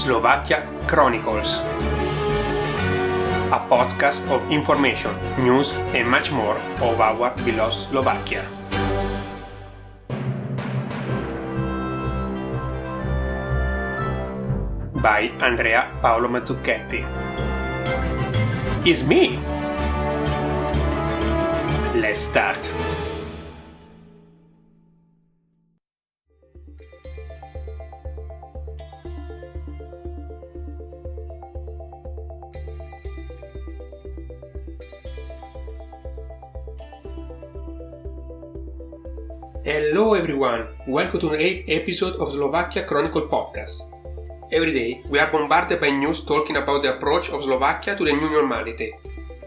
Slovakia Chronicles, a podcast of information, news and much more of our beloved Slovakia. By Andrea Paolo Mazzucchetti. It's me! Let's start! Hello everyone, welcome to the 8th episode of Slovakia Chronicle podcast. Every day we are bombarded by news talking about the approach of Slovakia to the new normality,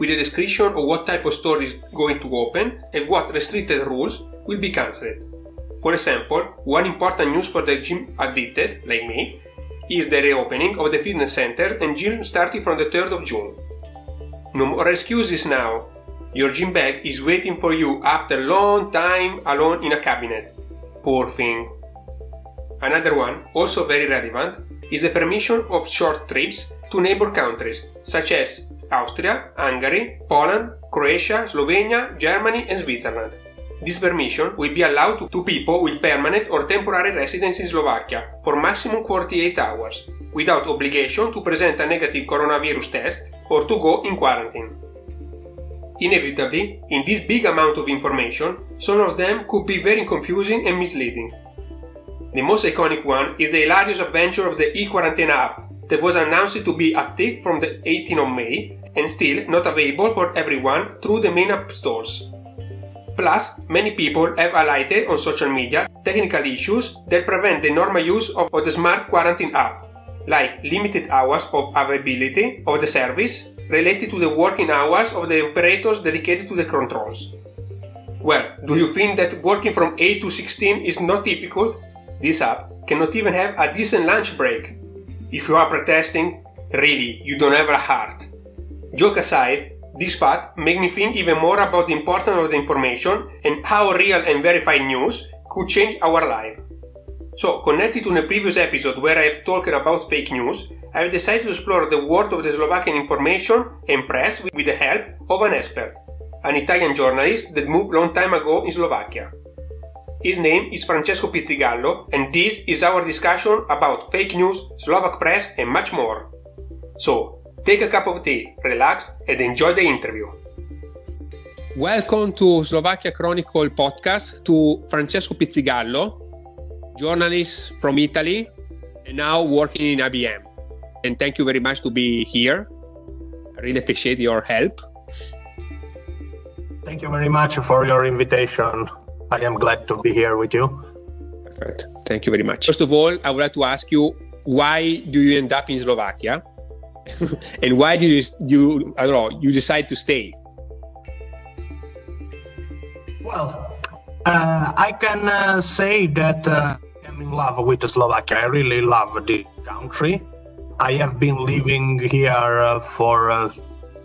with a description of what type of store is going to open and what restricted rules will be cancelled. For example, one important news for the gym addicted, like me, is the reopening of the fitness center and gym starting from the 3rd of June. No more excuses now. Your gym bag is waiting for you after a long time alone in a cabinet. Poor thing. Another one, also very relevant, is the permission of short trips to neighbor countries, such as Austria, Hungary, Poland, Croatia, Slovenia, Germany and Switzerland. This permission will be allowed to people with permanent or temporary residence in Slovakia for maximum 48 hours, without obligation to present a negative coronavirus test or to go in quarantine. Inevitably, in this big amount of information, some of them could be very confusing and misleading. The most iconic one is the hilarious adventure of the e-quarantine app that was announced to be active from the 18th of May and still not available for everyone through the main app stores. Plus, many people have highlighted on social media technical issues that prevent the normal use of the smart quarantine app, like limited hours of availability of the service related to the working hours of the operators dedicated to the controls. Well, do you think that working from 8 to 16 is not difficult? This app cannot even have a decent lunch break. If you are protesting, really, you don't have a heart. Joke aside, this fact makes me think even more about the importance of the information and how real and verified news could change our life. So, connected to the previous episode where I have talked about fake news, I have decided to explore the world of the Slovakian information and press with the help of an expert, an Italian journalist that moved a long time ago in Slovakia. His name is Francesco Pizzigallo, and this is our discussion about fake news, Slovak Press and much more. So, take a cup of tea, relax and enjoy the interview. Welcome to Slovakia Chronicle podcast to Francesco Pizzigallo, journalist from Italy and now working in IBM. And thank you very much to be here. I really appreciate your help. Thank you very much for your invitation. I am glad to be here with you. Perfect. Thank you very much. First of all, I would like to ask you, why do you end up in Slovakia? And why did you decide to stay? Well, I can say that I'm in love with Slovakia. I really love the country. I have been living here for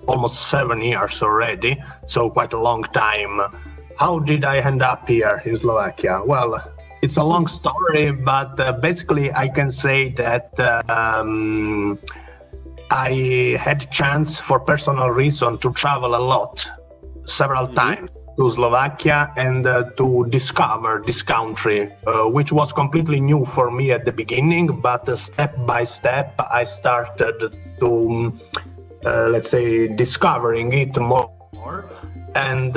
almost 7 years already, so quite a long time. How did I end up here in Slovakia? Well, it's a long story, but basically I can say that I had chance for personal reason to travel a lot, several times to Slovakia and to discover this country, which was completely new for me at the beginning, but step by step I started to, discovering it more. And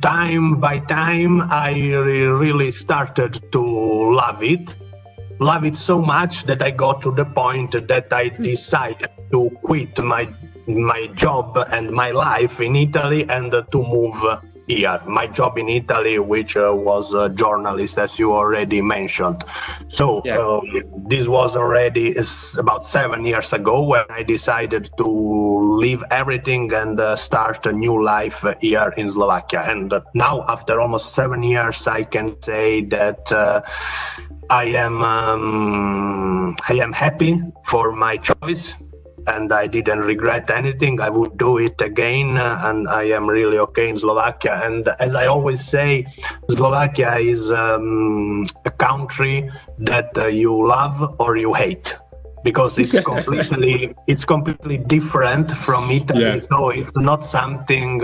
time by time I really started to love it so much that I got to the point that I decided to quit my job and my life in Italy and to move here. My job in Italy, which was a journalist, as you already mentioned. So yes. This was already about 7 years ago when I decided to leave everything and start a new life here in Slovakia. And now, after almost 7 years, I can say that I am happy for my choice. And I didn't regret anything. I would do it again, and I am really okay in Slovakia. And as I always say, Slovakia is a country that you love or you hate. because it's completely different from Italy. Yeah. So it's not something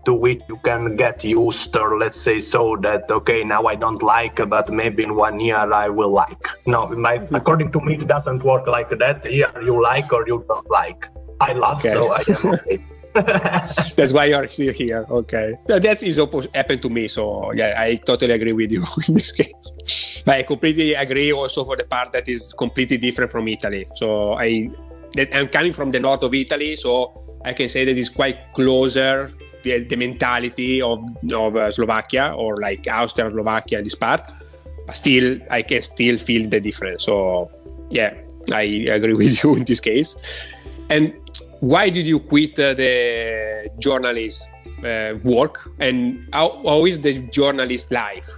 to which you can get used, or let's say so that okay, now I don't like, but maybe in 1 year I will like. No, according to me, it doesn't work like that. Here you like or you don't like. I love, Okay. so I am okay. That's why you're still here. Okay. That is happened to me. So yeah, I totally agree with you in this case. But I completely agree also for the part that is completely different from Italy. So I'm coming from the north of Italy, so I can say that it's quite closer the mentality of Slovakia, or like Austria, Slovakia, this part. But still, I can still feel the difference. So yeah, I agree with you in this case. And why did you quit the journalist work, and how is the journalist life?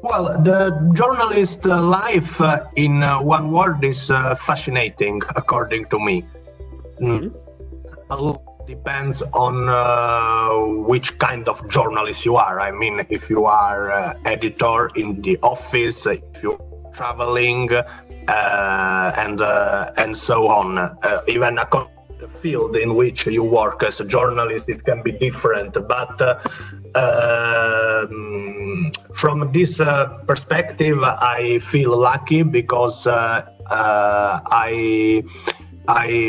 Well, the journalist life, in one word, is fascinating, according to me. A lot depends on which kind of journalist you are. I mean, if you are editor in the office, if you're traveling, and so on. Even according to the field in which you work as a journalist, it can be different. But from this perspective, I feel lucky because I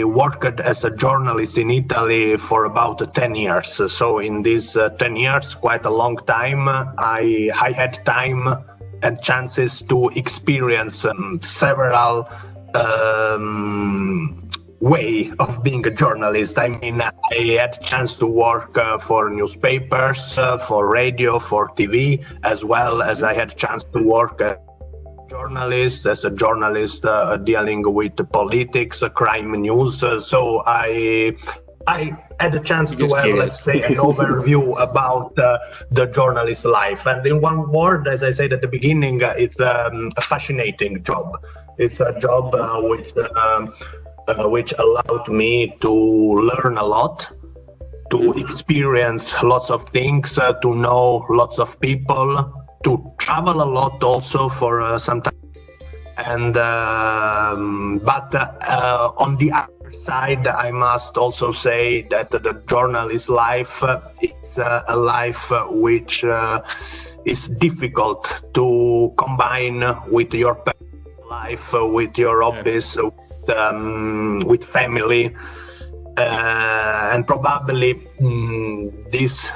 worked as a journalist in Italy for about 10 years. So in these 10 years, quite a long time, I had time and chances to experience several way of being a journalist. I mean, I had chance to work for newspapers, for radio, for TV, as well as I had chance to work as a journalist dealing with politics, crime news. So I had a chance to have, let's say, an overview about the journalist life. And in one word, as I said at the beginning, it's a fascinating job. It's a job which allowed me to learn a lot, to experience lots of things, to know lots of people, to travel a lot also for some time. And but on the other side, I must also say that the journalist life is a life which is difficult to combine with your personal life, with your hobbies, with family, and probably these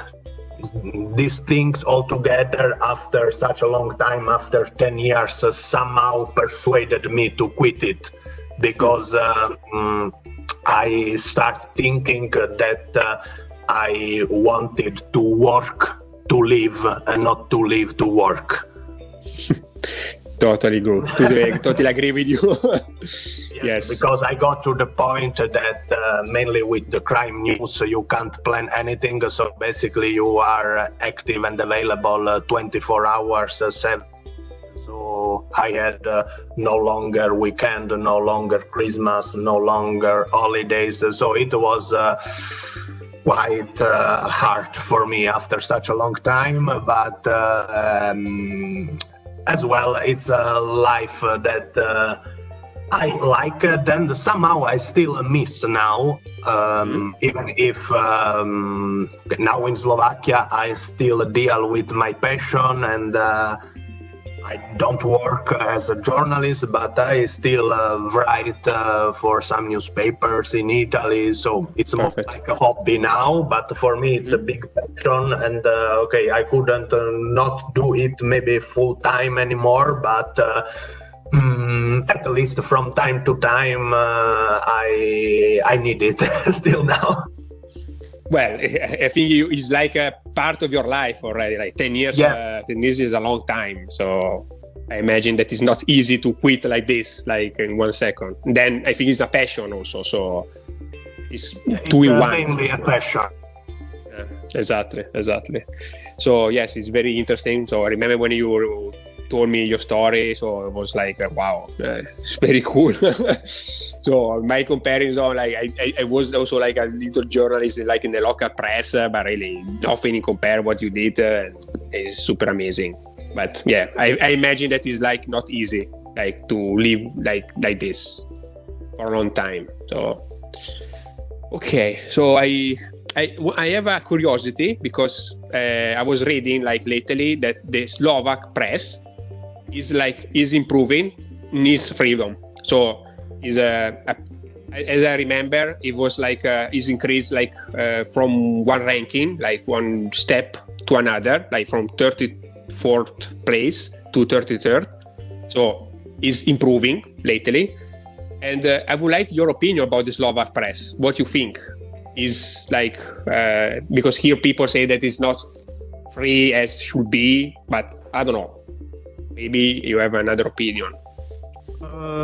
things all together, after such a long time, after 10 years, somehow persuaded me to quit it, because I start thinking that I wanted to work to live and not to live to work. Totally good. Totally agree with you. Yes. Because I got to the point that mainly with the crime news, you can't plan anything. So basically you are active and available 24 hours, 7. So I had no longer weekend, no longer Christmas, no longer holidays. So it was quite hard for me after such a long time. But as well, it's a life that I like, and somehow I still miss now, even if now in Slovakia I still deal with my passion, and I don't work as a journalist, but I still write for some newspapers in Italy, so it's more like a hobby now, but for me it's a big passion, and okay, I couldn't not do it maybe full time anymore, but at least from time to time I need it still now. Well, I think it's like a part of your life already. Like 10 years, 10 years is a long time. So I imagine that it's not easy to quit like this, like in 1 second. Then I think it's a passion also. So it's two in one. Mainly a passion. Exactly. So yes, it's very interesting. So I remember when you told me your story, so it was like wow, it's very cool. So my comparison, like I was also like a little journalist, like in the local press, but really nothing compare what you did. It's super amazing. But yeah, I imagine that is like not easy like to live like this for a long time. So okay, so I have a curiosity because I was reading like lately that the Slovak press is improving in its freedom. So is as I remember, it was like is increased like from one ranking, like one step to another, like from 34th place to 33rd. So is improving lately. And I would like your opinion about the Slovak press. What you think is like because here people say that it's not free as should be, but I don't know. Maybe you have another opinion.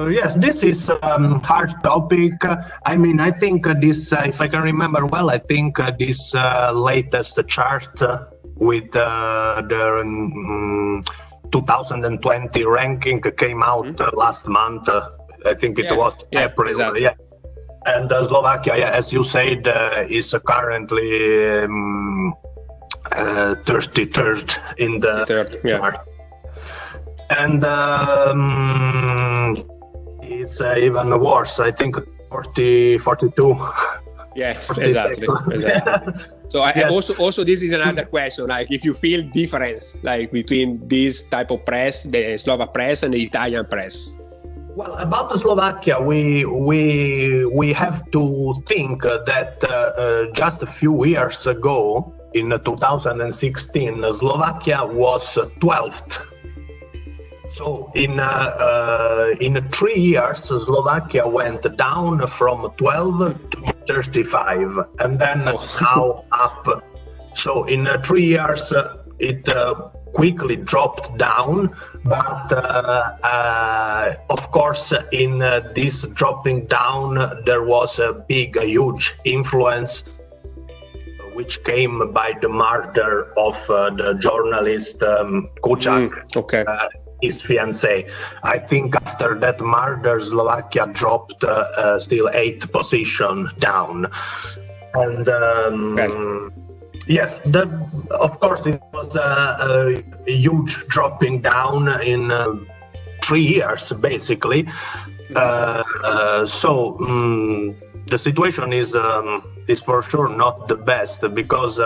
Yes, this is a hard topic. I mean, I think this, if I can remember well, I think this latest chart with the 2020 ranking came out last month. I think it was April. Exactly. Yeah. And Slovakia, as you said, is currently 33rd in the chart. And it's even worse. I think 42. Yeah, exactly. So also this is another question. Like, if you feel difference like between this type of press, the Slovak press and the Italian press. Well, about Slovakia, we have to think that just a few years ago, in 2016, Slovakia was 12th. So in 3 years, Slovakia went down from 12 to 35, and then now up. So in 3 years, it quickly dropped down, but of course, in this dropping down, there was a huge influence, which came by the murder of the journalist Kuciak. His fiancée. I think after that murder, Slovakia dropped still 8th position down. And yes, of course, it was a huge dropping down in 3 years, basically. So the situation is for sure not the best, because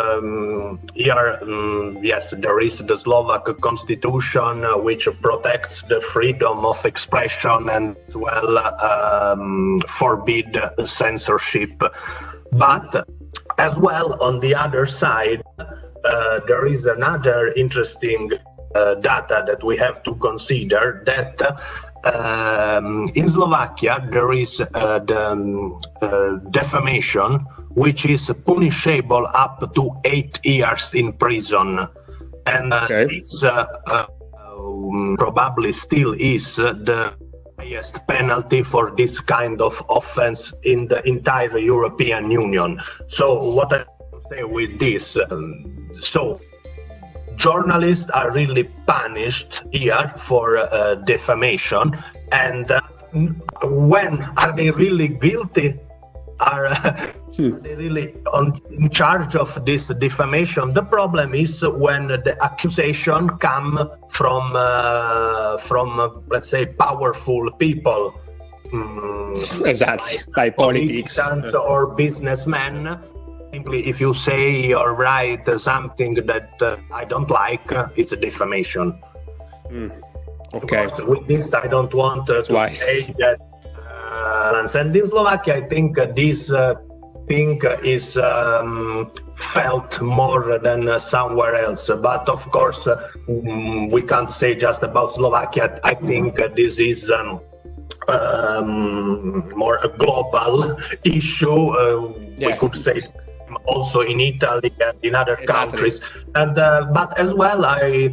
here, yes, there is the Slovak constitution which protects the freedom of expression and as well forbid censorship. But as well, on the other side, there is another interesting data that we have to consider, that in Slovakia there is the defamation, which is punishable up to 8 years in prison, and it's probably still is the highest penalty for this kind of offense in the entire European Union. So what I say with this, so journalists are really punished here for defamation, and when are they really guilty? Are they really in charge of this defamation? The problem is when the accusation come from let's say powerful people, exactly, like politics or businessmen. Simply, if you say or write something that I don't like, it's a defamation. Of course, with this, I don't want to say that. And in Slovakia, I think this thing is felt more than somewhere else. But of course, we can't say just about Slovakia. I think this is more a global issue. We could say also in Italy and in other countries. And but as well, I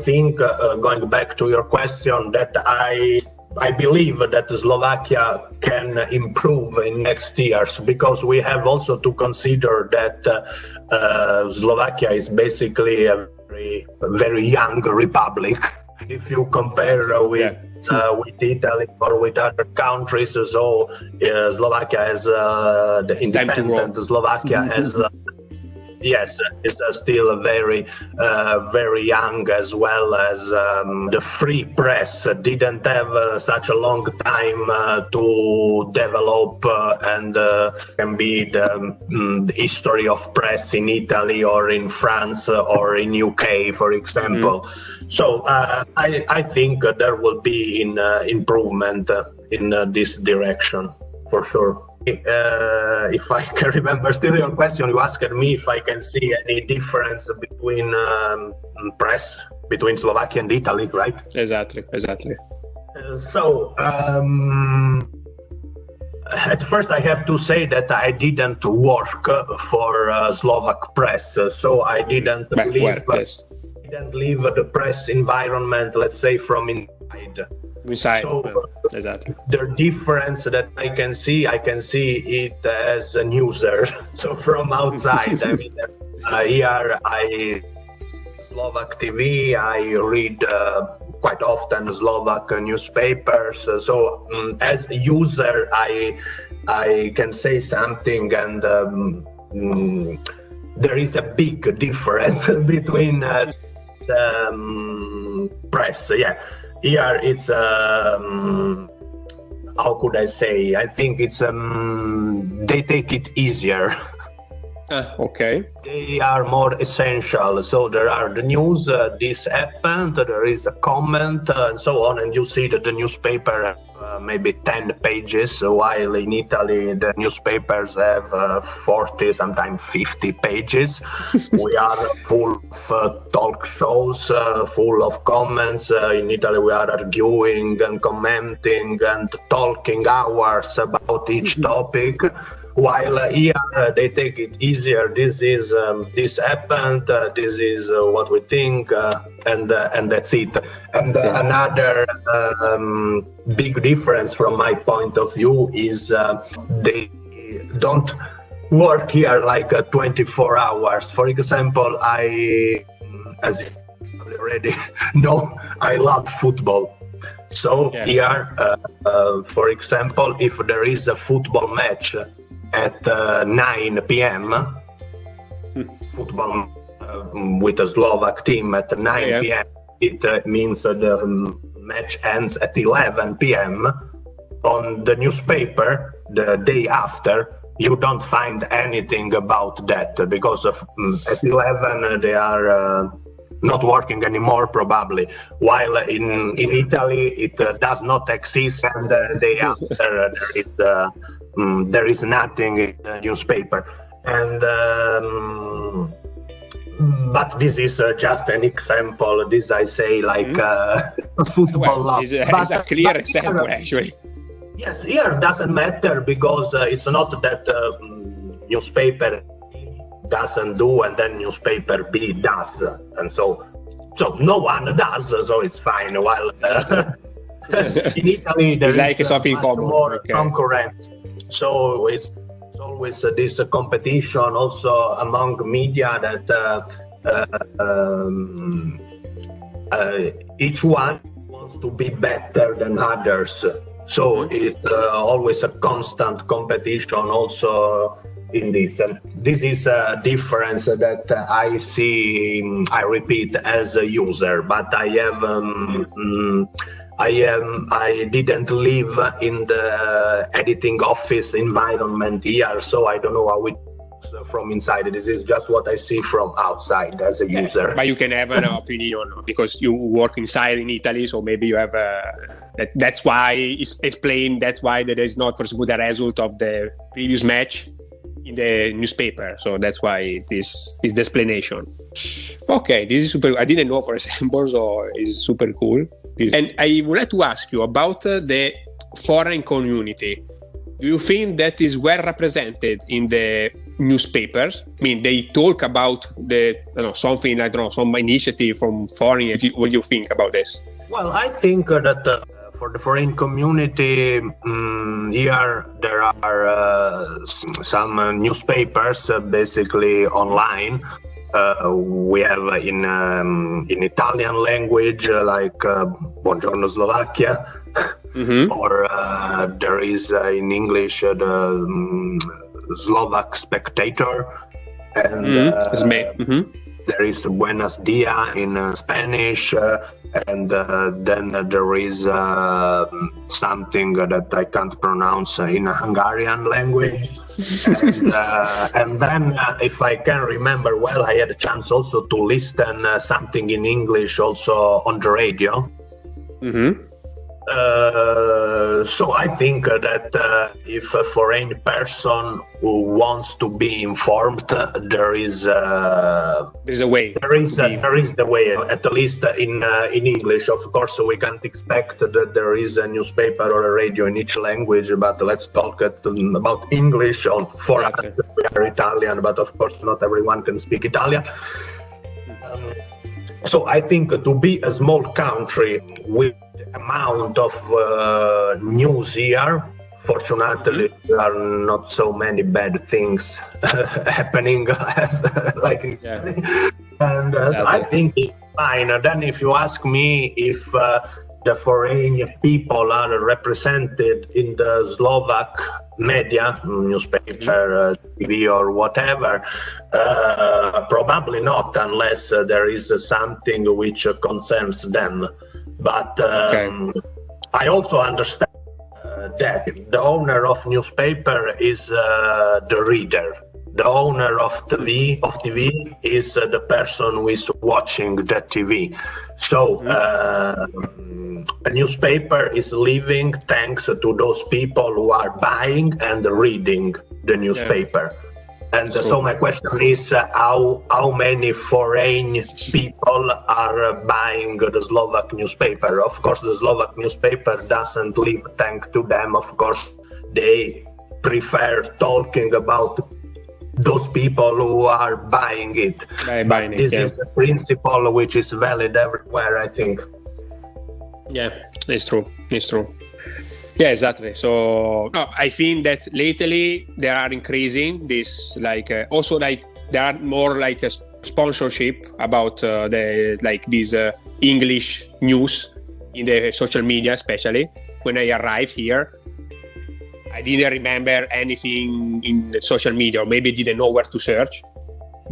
think going back to your question, that I believe that Slovakia can improve in next years, because we have also to consider that Slovakia is basically a very young republic. If you compare with Italy or with other countries, so Slovakia has the independent Slovakia has Yes, it's still very, very young, as well as the free press didn't have such a long time to develop and can be the history of press in Italy or in France or in UK, for example. So I think there will be improvement in this direction, for sure. If I can remember still your question, you asked me if I can see any difference between press between Slovakia and Italy, right? Exactly. So at first I have to say that I didn't work for Slovak Press, so I didn't leave the press environment, let's say, from inside. So exactly. the difference that I can see it as a user. So from outside, I mean, here Slovak TV, I read quite often Slovak newspapers. So as a user, I can say something, and there is a big difference between the press. Yeah. Here it's how could I say? I think it's they take it easier. Okay. They are more essential. So there are the news. This happened. There is a comment and so on, and you see that the newspaper maybe 10 pages, while in Italy the newspapers have 40, sometimes 50 pages. We are full of talk shows, full of comments. In Italy we are arguing and commenting and talking hours about each topic, while here they take it easier. This happened, this is what we think, and that's it. And another big difference from my point of view is they don't work here like 24 hours. For example, as you already know, I love football. So here, for example, if there is a football match at 9 p.m., football with a Slovak team at 9 p.m., it means the match ends at 11 p.m. On the newspaper, the day after, you don't find anything about that, because at 11 they are not working anymore, probably. While in Italy, it does not exist, and the day after there is nothing in the newspaper. And but this is just an example. This I say like football love. It's a clear example, actually. Yes, here doesn't matter, because it's not that newspaper doesn't do and then newspaper B does, and so no one does, so it's fine. While in Italy there is like something more concurrent, so it's always this competition also among media that each one wants to be better than others. So it's always a constant competition also in this. And this is a difference that I see, I repeat, as a user, but I didn't live in the editing office environment here, so I don't know how it looks from inside. This is just what I see from outside as a user. But you can have an opinion because you work inside in Italy, so maybe you have that's why it's explained. That's why there is not, for example, the result of the previous match in the newspaper. So that's why this is the explanation. Okay, this is super. I didn't know, for example, so it's super cool. And I would like to ask you about the foreign community. Do you think that is well represented in the newspapers? I mean, they talk about some initiative from foreign. What do you think about this? Well, I think that for the foreign community, here there are some newspapers basically online. We have in Italian language like Buongiorno Slovakia, or there is in English the Slovak Spectator, and Mm-hmm. there is Buenos Dias in Spanish, and then there is something that I can't pronounce in a Hungarian language. And then, if I can remember well, I had a chance also to listen something in English also on the radio. Mm-hmm. So I think that if a foreign person who wants to be informed, there is There's a way. there is the way, at least in English. Of course, we can't expect that there is a newspaper or a radio in each language, but let's talk about English. For us, we are Italian, but of course not everyone can speak Italian. So I think to be a small country with amount of news here, fortunately there are not so many bad things happening like in Italy. And I think it's fine. Then if you ask me if the foreign people are represented in the Slovak media, newspaper, TV or whatever, probably not, unless there is something which concerns them. But I also understand that the owner of newspaper is the reader. The owner of TV is the person who is watching the TV. So a newspaper is living thanks to those people who are buying and reading the newspaper. And so my question is, how many foreign people are buying the Slovak newspaper? Of course, the Slovak newspaper doesn't live thanks to them. Of course, they prefer talking about those people who are buying it. This is the principle which is valid everywhere, I think. Yeah, it's true. Yeah, exactly. So I think that lately they are increasing this, also there are more a sponsorship about these English news in the social media, especially when I arrived here. I didn't remember anything in the social media, or maybe didn't know where to search,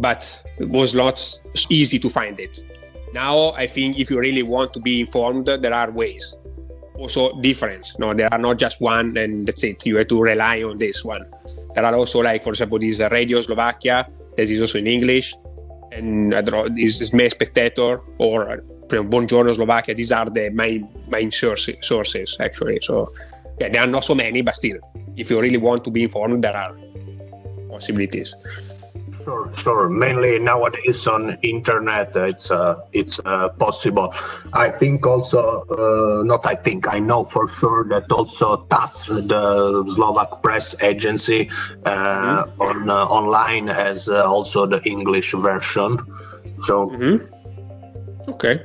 but it was not easy to find it. Now I think if you really want to be informed, there are ways. Also different. No, there are not just one and that's it. You have to rely on this one. There are also, for example, this Radio Slovakia that is also in English, and this May Spectator or Buongiorno Slovakia. These are the main sources actually. So yeah, there are not so many, but still, if you really want to be informed, there are possibilities. Sure. Mainly nowadays on internet, it's possible. I think also, I know for sure that also TAS, the Slovak Press agency, online has also the English version. So. Okay.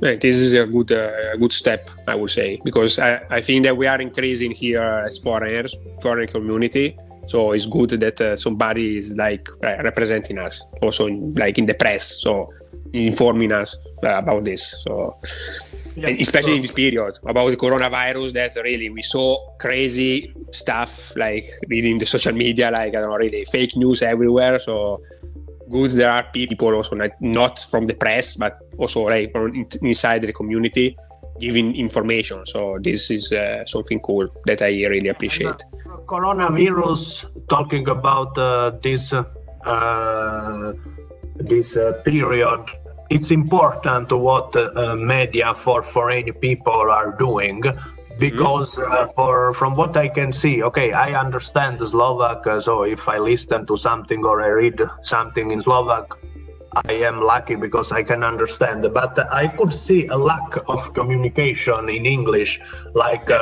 This is a good step, I would say, because I think that we are increasing here as foreign community. So it's good that somebody is representing us also in the press, so informing us about this. So especially in this period about the coronavirus, that really we saw crazy stuff reading the social media, really fake news everywhere. So good, there are people also not from the press, but also from inside the community giving information. So this is something cool that I really appreciate. Coronavirus, talking about this period, it's important what media for foreign people are doing, because from what I can see, I understand Slovak, so if I listen to something or I read something in Slovak, I am lucky because I can understand, but I could see a lack of communication in English,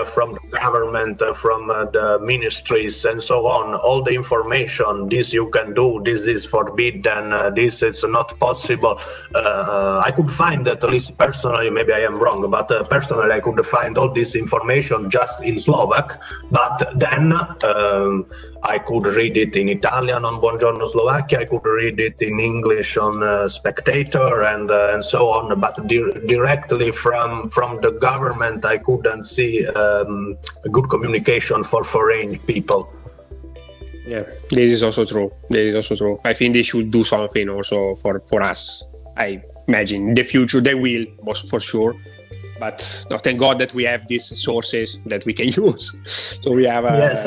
from the government, from the ministries and so on. All the information, this you can do, this is forbidden, this is not possible. I could find that, at least personally, maybe I am wrong, but personally I could find all this information just in Slovak, but then I could read it in Italian on Buongiorno Slovakia, I could read it in English on Spectator and so on, but directly from the government I couldn't see good communication for foreign people. Yeah, this is also true. I think they should do something also for us. I imagine in the future they will, most for sure. But no, thank God that we have these sources that we can use. So we have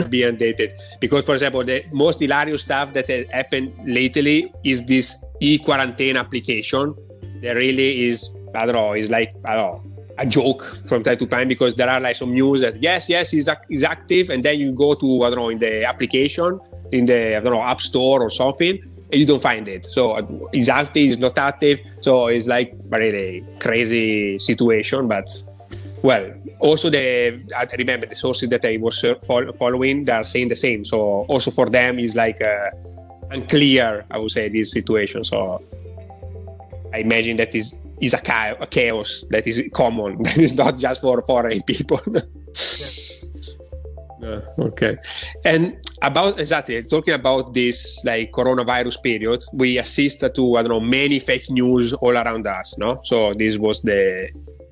be updated. Because, for example, the most hilarious stuff that has happened lately is this e-quarantine application. That really is, I don't know, a joke from time to time, because there are like some news that yes, is active, and then you go to, I don't know, in the application, in the, I don't know, app store or something, and you don't find it. So it's active, it's not active. So it's like really crazy situation. But well, also I remember the sources that I was following, they are saying the same. So also for them is like unclear, I would say, this situation. So I imagine that is a chaos that is common. That is not just for foreign people. Okay. And talking about this like coronavirus period, we assist to, I don't know, many fake news all around us, no? So this was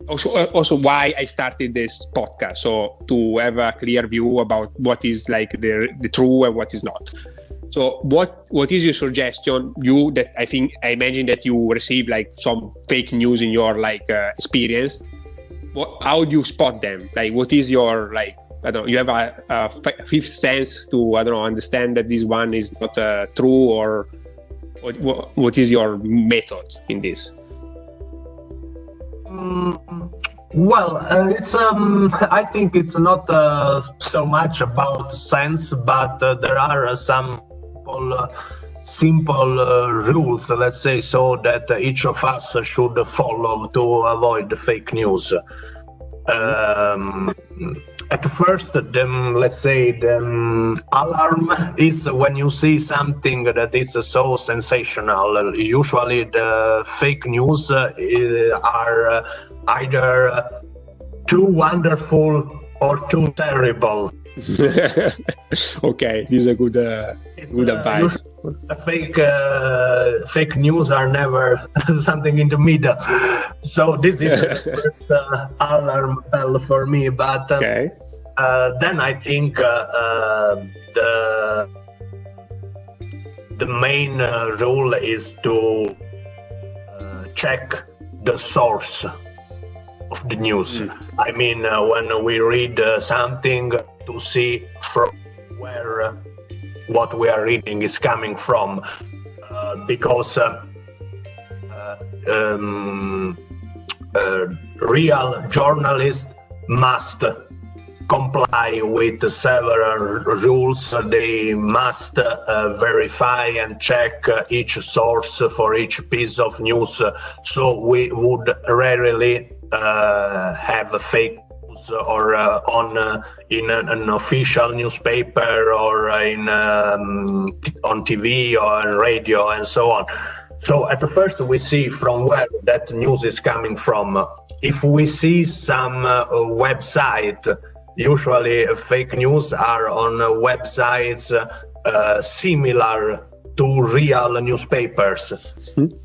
also why I started this podcast, so to have a clear view about what is like the true and what is not. So what is your suggestion? I imagine that you receive like some fake news in your like experience. How do you spot them? Like, what is your like? I don't know. You have a fifth sense to, I don't know, understand that this one is not true, or what is your method in this? Well, it's I think it's not so much about sense, but there are some simple rules, let's say, so that each of us should follow to avoid the fake news. At first, let's say the alarm is when you see something that is so sensational. Usually the fake news are either too wonderful or too terrible. Okay, this is a good advice. Fake news are never something in the middle. So this is the first alarm bell for me. But then I think the main rule is to check the source of the news. I mean, when we read something, to see from where what we are reading is coming from, because real journalists must comply with several rules. They must verify and check each source for each piece of news. So we would rarely have a fake news or in an official newspaper or on TV or on radio and so on. So at first we see from where that news is coming from. If we see some website, usually fake news are on websites similar to real newspapers. Mm-hmm.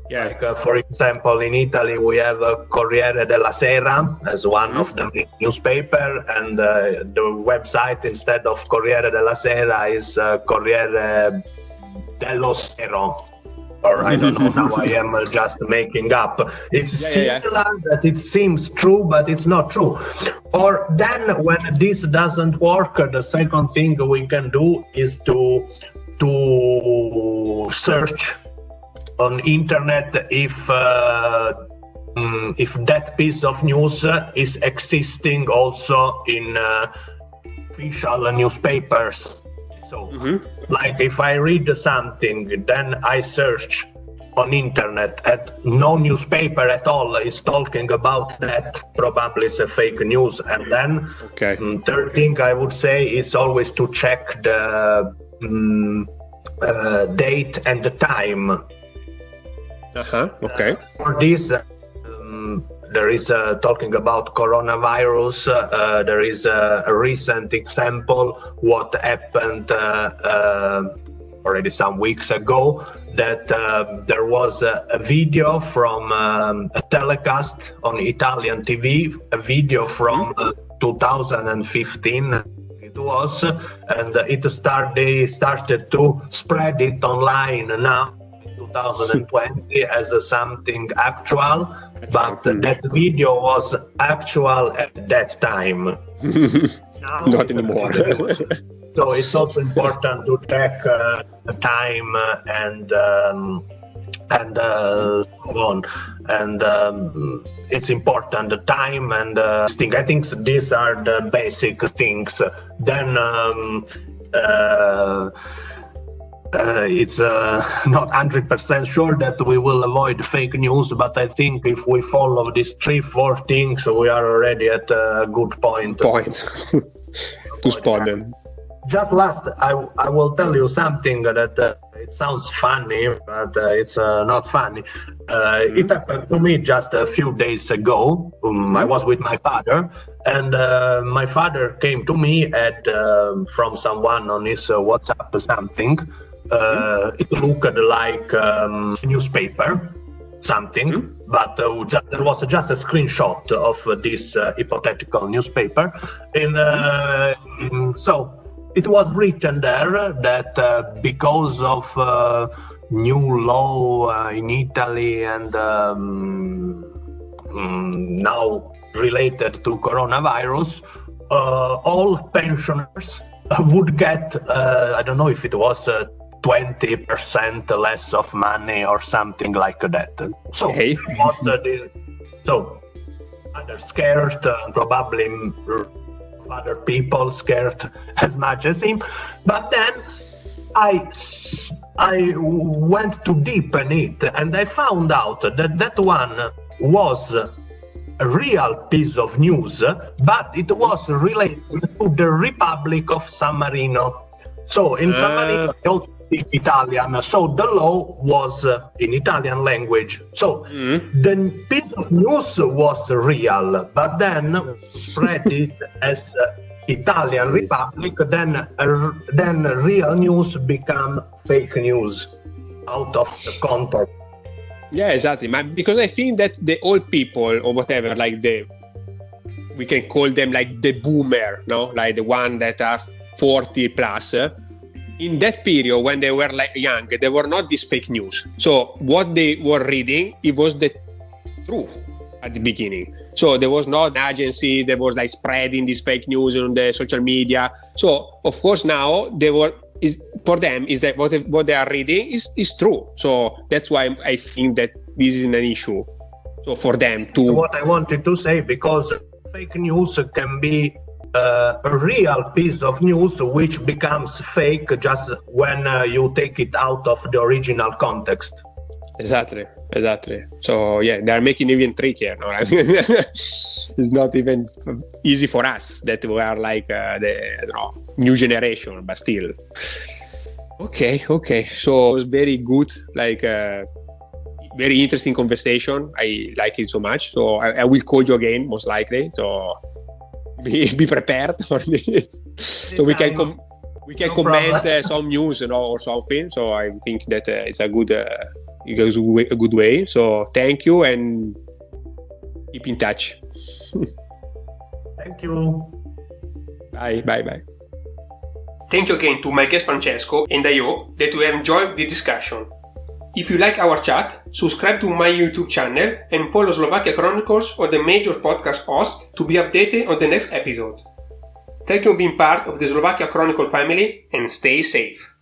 Yeah. Like, for example, in Italy, we have Corriere della Sera as one of the main newspaper, and the website instead of Corriere della Sera is Corriere dello Sero. Or I don't know, now I am just making up. It's similar that it seems true, but it's not true. Or then when this doesn't work, the second thing we can do is to search on internet if that piece of news is existing also in official newspapers. So, like if I read something, then I search on internet and no newspaper at all is talking about that, probably it's a fake news. And then third thing I would say is always to check the date and the time. For this, there is talking about coronavirus. There is a recent example what happened already some weeks ago, that there was a video from a telecast on Italian TV, a video from 2015, it was, and they started to spread it online now in 2020 as something actual, but that video was actual at that time. Now Not anymore. So it's also important to check the time and so on. And it's important, the time and thing. I think these are the basic things. Then it's not 100% sure that we will avoid fake news, but I think if we follow these 3-4 things, we are already at a good point. To spot them. Just last, I will tell you something that it sounds funny, but it's not funny. It happened to me just a few days ago. I was with my father, and my father came to me from someone on his WhatsApp or something. It looked like newspaper, something, but there was just a screenshot of this hypothetical newspaper. So it was written there that because of new law in Italy and now related to coronavirus, all pensioners would get, I don't know if it was 20% less of money or something like that. So it was so others scared, probably other people scared as much as him. But then I went to deepen it, and I found out that one was a real piece of news, but it was related to the Republic of San Marino. So in San Marino, they also speak Italian, so the law was in Italian language. So the piece of news was real, but then spread it as Italian Republic, then real news become fake news out of the context. Yeah, exactly. Because I think that the old people or whatever, like we can call them like the boomer, no, like the one that are 40 plus. In that period, when they were like young, there were not this fake news. So what they were reading, it was the truth at the beginning. So there was not agencies that was like spreading this fake news on the social media. So of course now for them is that what they are reading is true. So that's why I think that this is an issue. So for them to. That's what I wanted to say, because fake news can be a real piece of news which becomes fake just when you take it out of the original context. Exactly. So yeah, they are making it even trickier. No? It's not even easy for us that we are like the new generation, but still. Okay. So it was very good, like very interesting conversation. I like it so much. So I will call you again, most likely. So be prepared for this. So we can comment some news, or something. So I think that it's a good way. So thank you and keep in touch. Thank you. Bye. Thank you again to my guest Francesco, and I hope that you have enjoyed the discussion. If you like our chat, subscribe to my YouTube channel and follow Slovakia Chronicles or the major podcast hosts to be updated on the next episode. Thank you for being part of the Slovakia Chronicle family and stay safe.